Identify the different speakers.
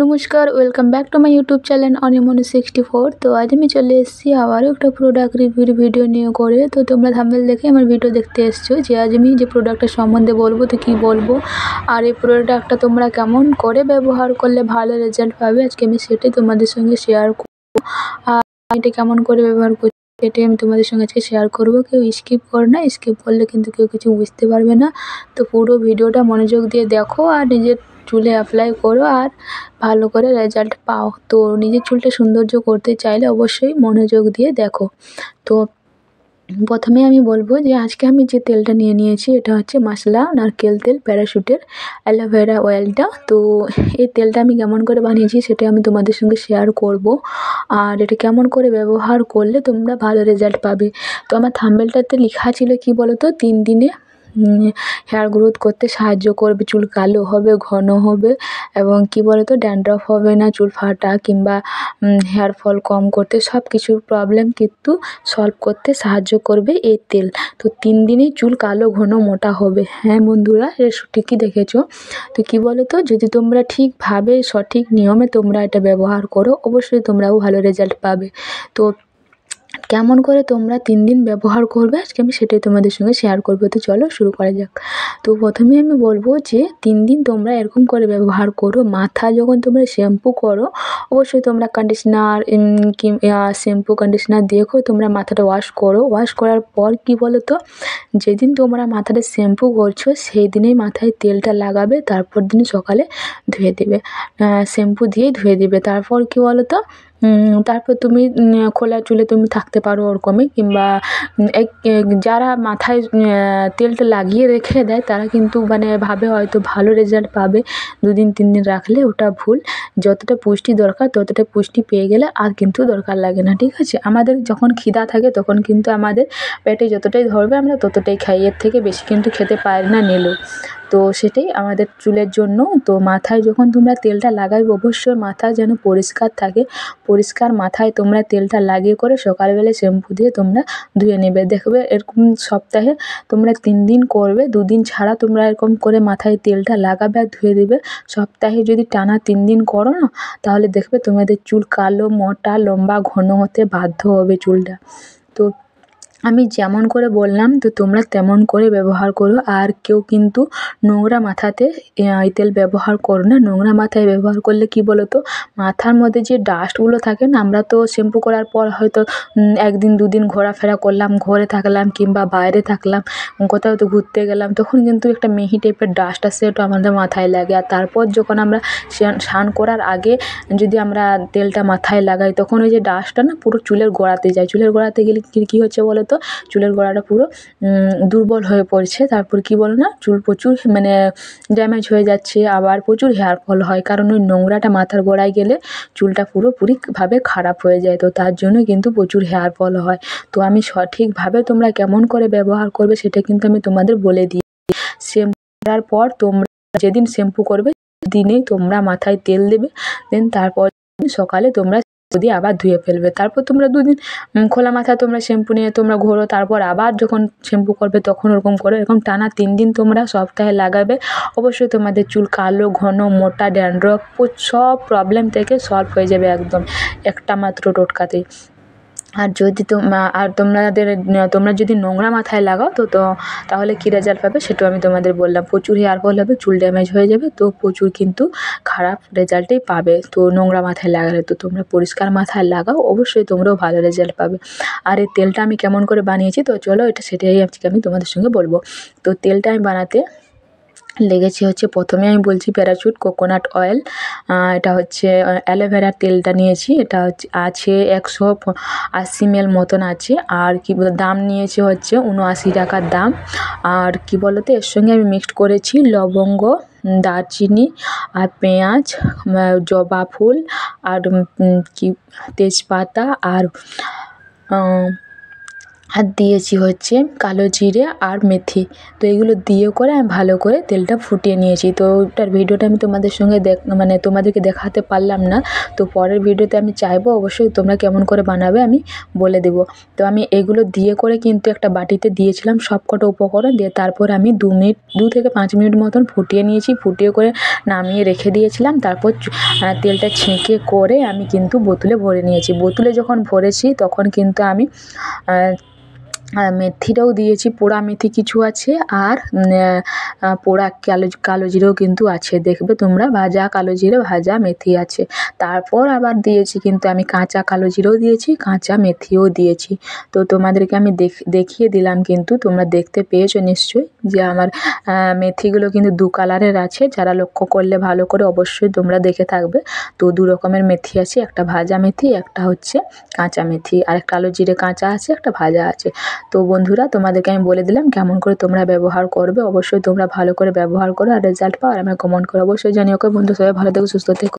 Speaker 1: নমস্কার, welcome back to my YouTube channel অনিমনি64। তো আজ আমি চলে এসেছি আবারও একটা প্রোডাক্ট রিভিউর ভিডিও নিয়ে করে। তো তোমরা থাম্বনেল দেখে আমার ভিডিও দেখতে এসছো যে আজ আমি যে প্রোডাক্টের সম্বন্ধে বলবো তো কী বলবো, আর এই প্রোডাক্টটা তোমরা কেমন করে ব্যবহার করলে ভালো রেজাল্ট পাবে আজকে আমি সেটাই তোমাদের সঙ্গে শেয়ার করবো। আর এটা কেমন করে ব্যবহার করছি সেটাই আমি তোমাদের সঙ্গে আজকে শেয়ার করবো। কেউ স্কিপ করো না, স্কিপ করলে কিন্তু কেউ কিছু বুঝতে পারবে না। তো পুরো ভিডিওটা মনোযোগ দিয়ে দেখো আর নিজের চুলে অ্যাপ্লাই করো আর ভালো করে রেজাল্ট পাও। তো নিজের চুলটা সৌন্দর্য করতে চাইলে অবশ্যই মনোযোগ দিয়ে দেখো। তো প্রথমে আমি বলবো যে আজকে আমি যে তেলটা নিয়ে নিয়েছি এটা হচ্ছে মাসলা নারকেল তেল প্যারাশুটের অ্যালোভেরা অয়েলটা। তো এই তেলটা আমি কেমন করে বানিয়েছি সেটা আমি তোমাদের সঙ্গে শেয়ার করব। আর এটা কেমন করে ব্যবহার করলে তোমরা ভালো রেজাল্ট পাবে। তো আমার থাম্বনেলটাতে লেখা ছিল কি বলো তো, 3 দিনে হেয়ার গ্রোথ করতে সাহায্য করবে, চুল কালো হবে, ঘন হবে এবং কি বলো তো ড্যান্ড্রফ হবে না, চুল ফাটা কিংবা হেয়ার ফল কম করতে সব কিছুর প্রবলেম কিন্তু সলভ করতে সাহায্য করবে এই তেল। তো 3 দিনেই চুল কালো ঘন মোটা হবে। হ্যাঁ বন্ধুরা, এটা ঠিকই দেখেছো। তো কী বলো তো, যদি তোমরা ঠিকভাবে সঠিক নিয়মে তোমরা এটা ব্যবহার করো অবশ্যই তোমরাও ভালো রেজাল্ট পাবে। তো কেমন করে তোমরা 3 দিন ব্যবহার করবে আজকে আমি সেটাই তোমাদের সঙ্গে শেয়ার করবো। তো চলো শুরু করা যাক। তো প্রথমে আমি বলবো যে 3 দিন তোমরা এরকম করে ব্যবহার করো। মাথা যখন তোমরা শ্যাম্পু করো অবশ্যই তোমরা কন্ডিশনার শ্যাম্পু কন্ডিশনার দিয়ে তোমরা মাথাটা ওয়াশ করো। ওয়াশ করার পর কি বলো তো, যেদিন তোমরা মাথাটা শ্যাম্পু করছো সেই দিনেই মাথায় তেলটা লাগাবে, তারপর দিন সকালে ধুয়ে দেবে, শ্যাম্পু দিয়েই ধুয়ে দেবে। তারপর কি বলো তো, তারপর তুমি খোলা চুলে তুমি থাকতে পারো ওরকমই, কিংবা যারা মাথায় তেলটা লাগিয়ে রেখে দেয় তারা কিন্তু মানে ভাবে হয়তো ভালো রেজাল্ট পাবে 2 দিন 3 দিন রাখলে, ওটা ভুল। যতটা পুষ্টি দরকার ততটা পুষ্টি পেয়ে গেলে আর কিন্তু দরকার লাগে না, ঠিক আছে। আমাদের যখন খিদা থাকে তখন কিন্তু আমাদের পেটে যতটাই ধরবে আমরা ততটাই খাই, এর থেকে বেশি কিন্তু খেতে পারি না নিলেও। তো সেটাই আমাদের চুলের জন্য। তো মাথায় যখন তোমরা তেলটা লাগাবে অবশ্যই মাথা যেন পরিষ্কার থাকে, পরিষ্কার মাথায় তোমরা তেলটা লাগিয়ে করে সকালবেলা শ্যাম্পু দিয়ে তোমরা ধুয়ে নেবে। দেখবে এরকম সপ্তাহে তোমরা 3 দিন করবে, 2 দিন ছাড়া তোমরা এরকম করে মাথায় তেলটা লাগাবে আর ধুয়ে দেবে। সপ্তাহে যদি টানা 3 দিন করো না, তাহলে দেখবে তোমাদের চুল কালো মোটা লম্বা ঘন হতে বাধ্য হবে চুলটা। তো আমি যেমন করে বললাম তো তোমরা তেমন করে ব্যবহার করো। আর কেউ কিন্তু নোংরা মাথাতে এই তেল ব্যবহার করো না। নোংরা মাথায় ব্যবহার করলে কি বলো তো, মাথার মধ্যে যে ডাস্টগুলো থাকে না, আমরা তো শ্যাম্পু করার পর হয়তো 1 দিন 2 দিন ঘোরাফেরা করলাম, ঘরে থাকলাম কিংবা বাইরে থাকলাম, কোথাও তো ঘুরতে গেলাম, তখন কিন্তু একটা মিহি টাইপের ডাস্ট আসে, ওটা আমাদের মাথায় লাগে। আর তারপর যখন আমরা স্নান করার আগে যদি আমরা তেলটা মাথায় লাগাই তখন ওই যে ডাস্টটা না পুরো চুলের গোড়াতে যায়। চুলের গোড়াতে গেলে কী হচ্ছে বলো তো, চুলের গোড়াটা পুরো দুর্বল হয়ে পড়ছে। তারপর কি বলো না, চুল প্রচুর মানে ড্যামেজ হয়ে যাচ্ছে, আবার প্রচুর হেয়ার ফল হয়, কারণ ওই নোংরাটা মাথার গোড়ায় গেলে চুলটা পুরোপুরিভাবে খারাপ হয়ে যায়। তো তার জন্য কিন্তু প্রচুর হেয়ার ফল হয়। তো আমি সঠিকভাবে তোমরা কেমন করে ব্যবহার করবে সেটা কিন্তু আমি তোমাদের বলে দিই। শ্যাম্পু করার পর তোমরা যেদিন শ্যাম্পু করবে দিনেই তোমরা মাথায় তেল দেবে, দেন তারপর সকালে তোমরা দিয়ে আবার ধুয়ে ফেলবে। তারপর তোমরা 2 দিন খোলা মাথায় তোমরা শ্যাম্পু নিয়ে তোমরা ঘোরো, তারপর আবার যখন শ্যাম্পু করবে তখন ওরকম করো। এরকম টানা 3 দিন তোমরা সপ্তাহে লাগাবে, অবশ্যই তোমাদের চুল কালো ঘন মোটা ড্যান্ড্রফ সব প্রবলেম থেকে সলভ হয়ে যাবে একদম একটা মাত্র টোটকাতেই। আর যদি তোমরা যদি নোংরা মাথায় লাগাও তো তাহলে কী রেজাল্ট পাবে সেটাও আমি তোমাদের বললাম। প্রচুর হেয়ার ফল হবে, চুল ড্যামেজ হয়ে যাবে, তো প্রচুর কিন্তু খারাপ রেজাল্টই পাবে তো নোংরা মাথায় লাগালে। তো তোমরা পরিষ্কার মাথায় লাগাও, অবশ্যই তোমরাও ভালো রেজাল্ট পাবে। আর এই তেলটা আমি কেমন করে বানিয়েছি তো চলো সেটাই আজকে আমি তোমাদের সঙ্গে বলবো। তো তেলটা আমি বানাতে লেগেছে হচ্ছে, প্রথমে আমি বলছি প্যারাশুট কোকোনাট অয়েল, এটা হচ্ছে অ্যালোভেরার তেলটা নিয়েছি, এটা হচ্ছে আছে 180 ml মতন আছে। আর কি দাম নিয়েছে হচ্ছে 79 টাকার দাম। আর কি বলতো, এর সঙ্গে আমি মিক্সড করেছি লবঙ্গ, দারচিনি আর পেঁয়াজ, জবা ফুল আর কি তেজপাতা আর আর দিয়েছি হচ্ছে কালো জিরে আর মেথি। তো এগুলো দিয়ে করে আমি ভালো করে তেলটা ফুটিয়ে নিয়েছি। তো ওটার ভিডিওটা আমি তোমাদের সঙ্গে মানে তোমাদেরকে দেখাতে পারলাম না। তো পরের ভিডিওতে আমি চাইবো অবশ্যই তোমরা কেমন করে বানাবে আমি বলে দেবো। তো আমি এগুলো দিয়ে করে কিন্তু একটা বাটিতে দিয়েছিলাম সবকটা উপকরণ দিয়ে, তারপর আমি 2 থেকে 5 মিনিট মতন ফুটিয়ে নিয়েছি। ফুটিয়ে করে নামিয়ে রেখে দিয়েছিলাম। তারপর তেলটা ছেঁকে করে আমি কিন্তু বোতলে ভরে নিয়েছি। বোতলে যখন ভরেছি তখন কিন্তু আমি মেথিটাও দিয়েছি, পোড়া মেথি কিছু আছে আর পোড়া কালো জিরেও কিন্তু আছে, দেখবে তোমরা ভাজা কালো জিরে ভাজা মেথি আছে। তারপর আবার দিয়েছি কিন্তু আমি কাঁচা কালো জিরেও দিয়েছি, কাঁচা মেথিও দিয়েছি। তো তোমাদেরকে আমি দেখিয়ে দিলাম, কিন্তু তোমরা দেখতে পেয়েছো নিশ্চয়ই যে আমার মেথিগুলো কিন্তু 2 কালারের আছে। যারা লক্ষ্য করলে ভালো করে অবশ্যই তোমরা দেখে থাকবে। তো 2 রকমের মেথি আছে, একটা ভাজা মেথি, একটা হচ্ছে কাঁচা মেথি, আর কালো জিরে কাঁচা আছে, একটা ভাজা আছে। তো বন্ধুরা তোমাদেরকে আমি বলে দিলাম কেমন করে তোমরা ব্যবহার করবে। অবশ্যই তোমরা ভালো করে ব্যবহার করো আর রেজাল্ট পাও আর আমাকে কমেন্ট করো। অবশ্যই জানিও। ওকে বন্ধু, সবাই ভালো থেকো, সুস্থ থেকো।